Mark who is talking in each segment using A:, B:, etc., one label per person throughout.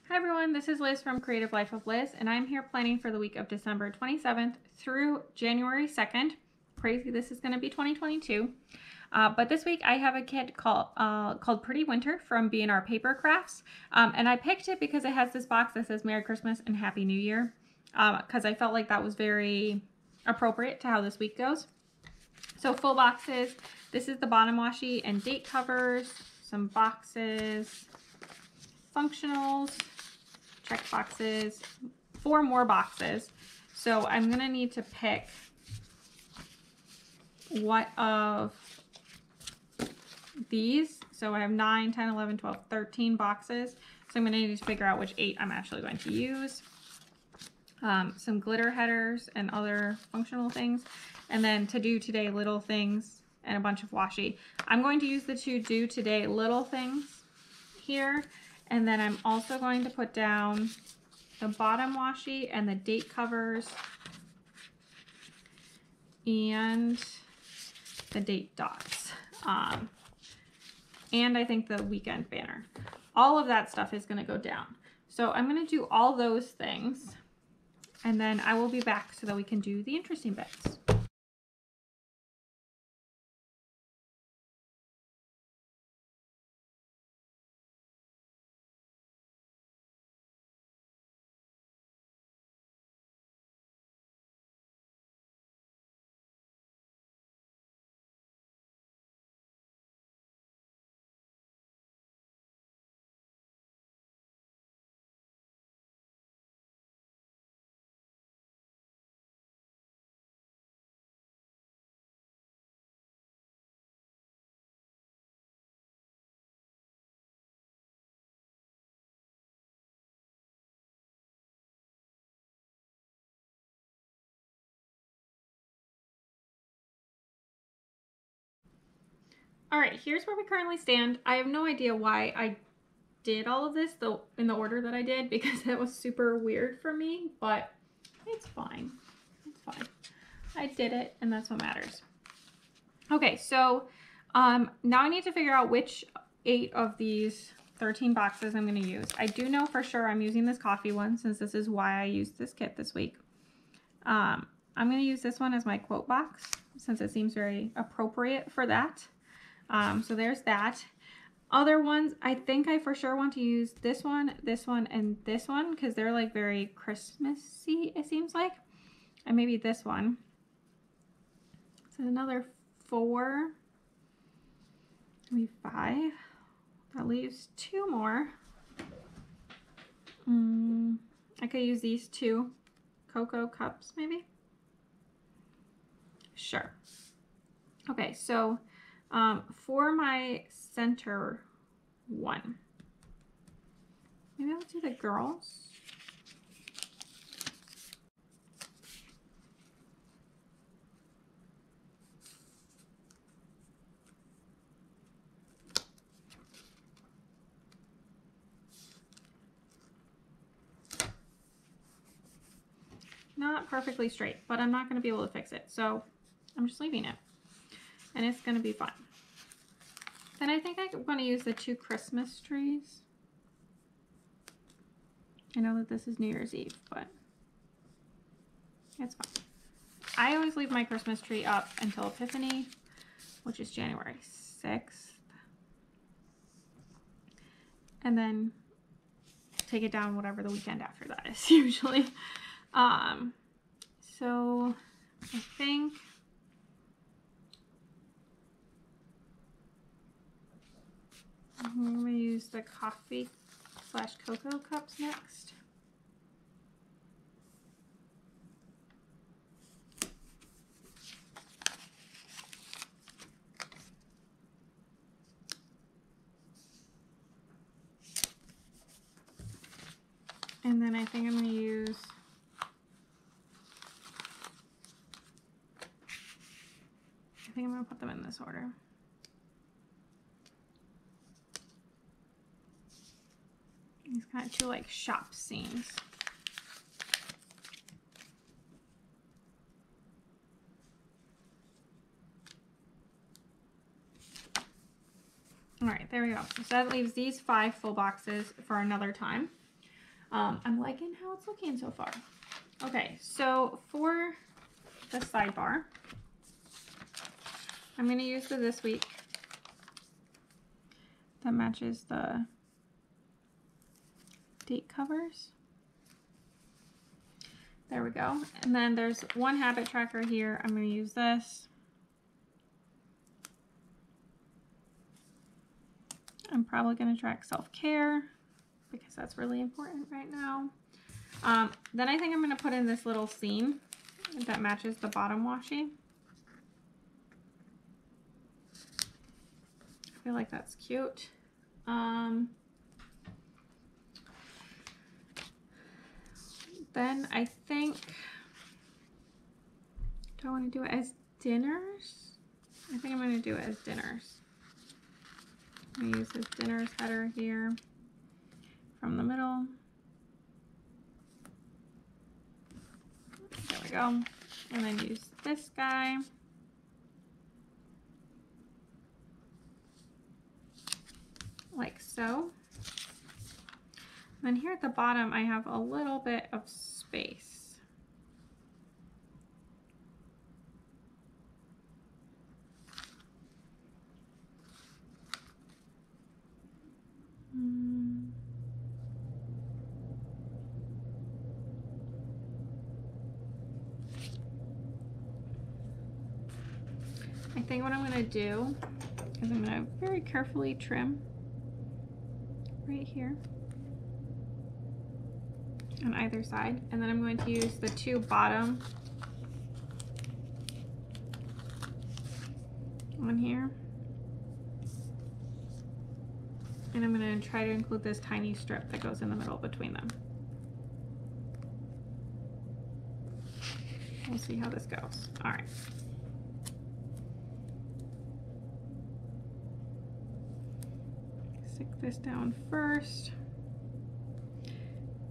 A: Hi everyone, this is Liz from Creative Life of Liz, and I'm here planning for the week of December 27th through January 2nd. Crazy, this is going to be 2022. But this week I have a kit called Pretty Winter from B&R Paper Crafts, and I picked it because it has this box that says Merry Christmas and Happy New Year, because I felt like that was very appropriate to how this week goes. So full boxes. This is the bottom washi and date covers, some boxes, functionals, check boxes, 4 more boxes. So I'm gonna need to pick what of these. So I have 9, 10, 11, 12, 13 boxes. So I'm gonna need to figure out which 8 I'm actually going to use. Some glitter headers and other functional things. And then to do today little things and a bunch of washi. I'm going to use the to do today little things here. And then I'm also going to put down the bottom washi and the date covers and the date dots. And I think the weekend banner. All of that stuff is going to go down. So I'm going to do all those things, and then I will be back so that we can do the interesting bits. All right, here's where we currently stand. I have no idea why I did all of this in the order that I did, because that was super weird for me, but it's fine. It's fine. I did it, and that's what matters. Okay, so now I need to figure out which 8 of these 13 boxes I'm going to use. I do know for sure I'm using this coffee one, since this is why I used this kit this week. I'm going to use this one as my quote box, since it seems very appropriate for that. So there's that. Other ones, I think I for sure want to use this one, and this one, because they're like very Christmassy, it seems like. And maybe this one. So another 4, maybe 5. That leaves 2 more. I could use these 2 cocoa cups, maybe. Sure. Okay, so for my center one, maybe I'll do the girls. Not perfectly straight, but I'm not going to be able to fix it, so I'm just leaving it, and it's going to be fun. Then I think I'm going to use the 2 Christmas trees. I know that this is New Year's Eve, but it's fine. I always leave my Christmas tree up until Epiphany, which is January 6th. And then take it down whatever the weekend after that is usually. So I think I'm going to use the coffee/cocoa cups next. And then I think I'm going to use I'm going to put them in this order. These kind of 2 like shop scenes. All right, there we go. So that leaves these 5 full boxes for another time. I'm liking how it's looking so far. Okay, so for the sidebar, I'm going to use the This Week that matches the date covers. There we go. And then there's one habit tracker here. I'm going to use this. I'm probably going to track self-care because that's really important right now. Then I think I'm going to put in this little scene that matches the bottom washi. I feel like that's cute. Then I think, do I want to do it as dinners? I think I'm going to do it as dinners. I'm going to use this dinners header here from the middle. There we go. And then use this guy. Like so. And then here at the bottom, I have a little bit of space. I think what I'm going to do is I'm going to very carefully trim right here on either side, and then I'm going to use the 2 bottom on here, and I'm going to try to include this tiny strip that goes in the middle between them. We'll see how this goes. All right. Stick this down first.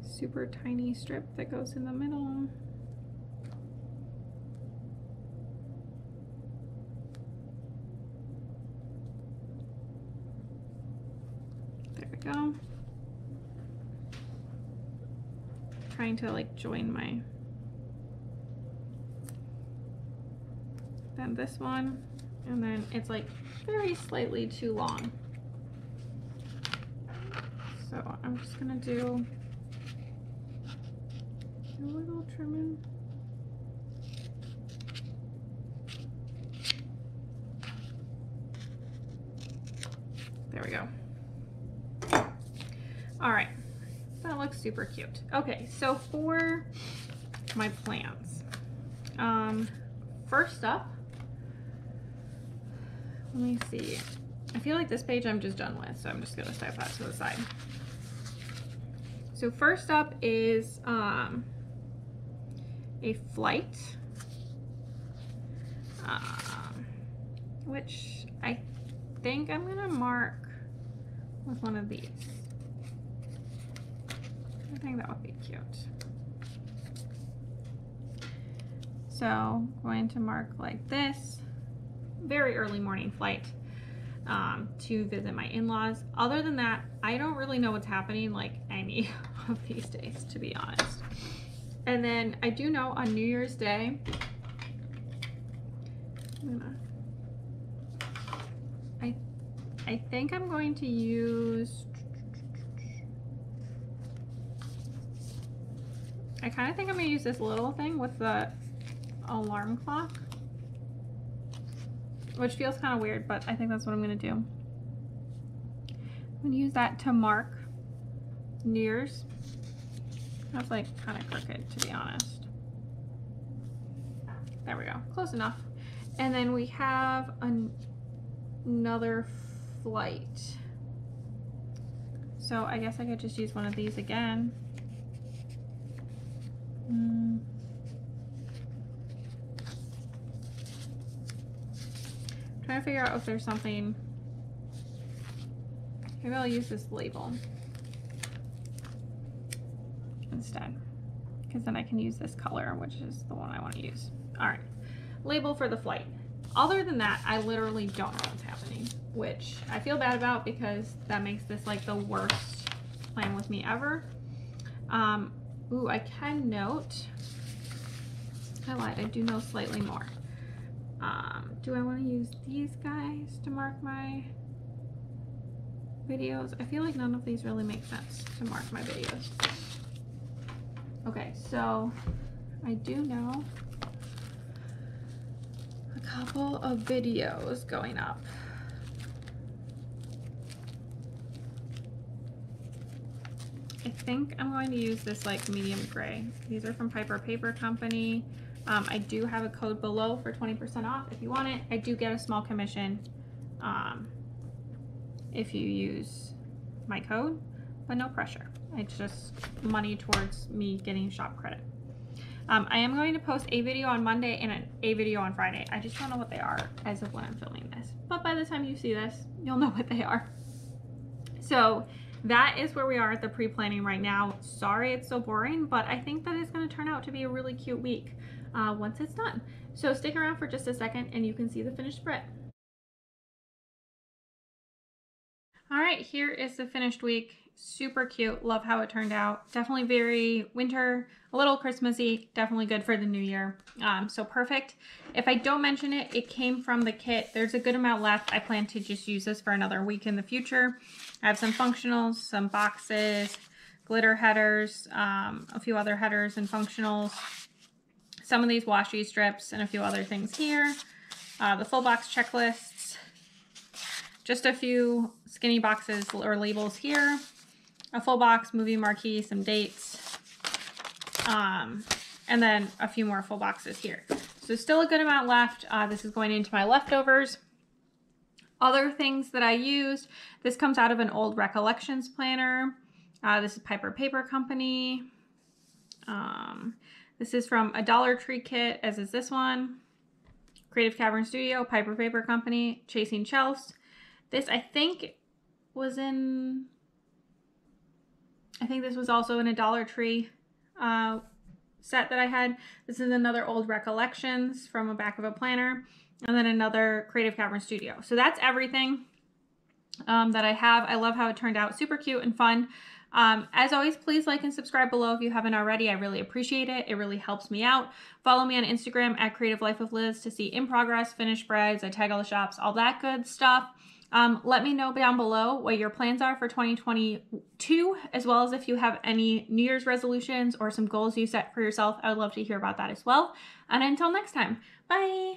A: Super tiny strip that goes in the middle. There we go. Trying to like join my, then this one, and then it's like very slightly too long. So I'm just gonna do a little trimming. There we go. All right, that looks super cute. Okay, so for my plans, first up, let me see. I feel like this page I'm just done with, so I'm just gonna set that to the side. So first up is a flight, which I think I'm gonna mark with one of these. I think that would be cute. So I'm going to mark like this, very early morning flight to visit my in-laws. Other than that, I don't really know what's happening like any of these days, to be honest. And then I do know on New Year's Day, I think I'm going to use, I kind of think I'm going to use this little thing with the alarm clock, which feels kind of weird, but I think that's what I'm going to do. I'm going to use that to mark New Year's. That's like kind of crooked, to be honest. There we go, close enough. And then we have another flight. So I guess I could just use one of these again. Trying to figure out if there's something. Maybe I'll use this label instead, because then I can use this color, which is the one I want to use. All right, label for the flight. other than that, I literally don't know what's happening, which I feel bad about because that makes this like the worst plan with me ever. Ooh, I can note, I lied, I do know slightly more. Do I want to use these guys to mark my videos? I feel like none of these really make sense to mark my videos. Okay, so I do know a couple of videos going up. I think I'm going to use this like medium gray. These are from Piper Paper Company. I do have a code below for 20% off if you want it. I do get a small commission if you use my code, but no pressure. It's just money towards me getting shop credit. I am going to post a video on Monday and a video on Friday. I just don't know what they are as of when I'm filming this, but by the time you see this, you'll know what they are. So that is where we are at the pre-planning right now. Sorry it's so boring, but I think that it's going to turn out to be a really cute week once it's done. So stick around for just a second and you can see the finished spread. All right, here is the finished week. Super cute. Love how it turned out. Definitely very winter, a little Christmassy, definitely good for the new year. So perfect. If I don't mention it, it came from the kit. There's a good amount left. I plan to just use this for another week in the future. I have some functionals, some boxes, glitter headers, a few other headers and functionals, some of these washi strips, and a few other things here. The full box checklists, just a few skinny boxes or labels here, a full box movie marquee, some dates, and then a few more full boxes here. So still a good amount left. This is going into my leftovers. Other things that I used, this comes out of an old Recollections planner. This is Piper Paper Company. This is from a Dollar Tree kit, as is this one. Creative Cavern Studio, Piper Paper Company, Chasing Shelves. This I think was in, I think this was also in a Dollar Tree set that I had. This is another old Recollections from a back of a planner, and then another Creative Cavern Studio. So that's everything that I have. I love how it turned out. Super cute and fun. As always, please like and subscribe below if you haven't already. I really appreciate it. It really helps me out. Follow me on Instagram at Creative Life of Liz to see in progress, finished spreads. I tag all the shops, all that good stuff. Let me know down below what your plans are for 2022, as well as if you have any New Year's resolutions or some goals you set for yourself. I would love to hear about that as well. And until next time, bye.